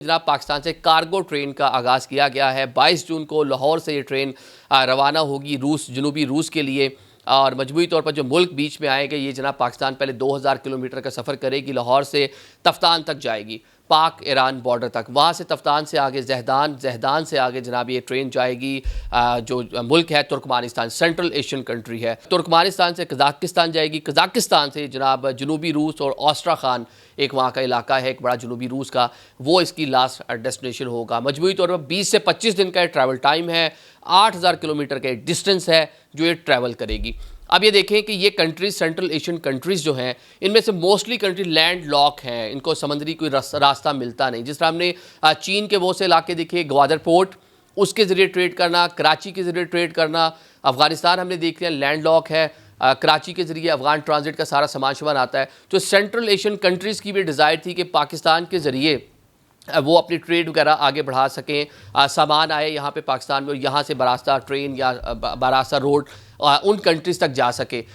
جناب پاکستان سے cargo train کا آغاز کیا گیا ہے 22 جون کو لاہور سے یہ ٹرین روانہ ہوگی جنوبی روس کے لیے اور مجموعی طور پر جو ملک بیچ میں آئے گا یہ جناب پاکستان پہلے 2000 کلومیٹر کا سفر کرے گی لاہور سے تفتان تک جائے گی پاک ایران بارڈر تک وہاں سے تفتان سے آگے زہدان سے آگے جناب یہ ٹرین جائے گی جو ملک ہے ترکمانستان سینٹرل ایشین کنٹری ہے ترکمانستان سے قزاقستان جائے گی قزاقستان سے جناب جنوبی روس اور آسٹراخان ایک وہاں کا علاقہ ہے ایک بڑا جنوبی روس کا وہ اس کی لاسٹ ڈیسٹینیشن ہوگا مجموعی طور پر 20 سے 25 دن کا یہ ٹریول ٹائم ہے 8000 کلومیٹر کا ڈسٹنس ہے جو یہ ٹریول کرے گی اب یہ دیکھیں کہ یہ کنٹریز سینٹرل ایشین کنٹریز جو ہیں ان میں سے موسٹلی کنٹری لینڈ لاک ہیں ان کو سمندری کوئی راستہ ملتا نہیں جس طرح ہم نے چین کے بہت سے علاقے دیکھے گوادر پورٹ اس کے ذریعے ٹریڈ کرنا کراچی کے ذریعے ٹریڈ کرنا افغانستان ہم نے دیکھ لیا لینڈ لاک ہے کراچی کے ذریعے افغان ٹرانزٹ کا سارا سامان شمان آتا ہے تو سینٹرل ایشین کنٹریز کی بھی ڈیزائر تھی کہ پاکستان کے ذریعے وہ اپنی ٹریڈ وغیرہ آگے بڑھا سکیں سامان آئے یہاں پہ پاکستان میں اور یہاں سے براستہ ٹرین یا براستہ روڈ ان کنٹریز تک جا سکے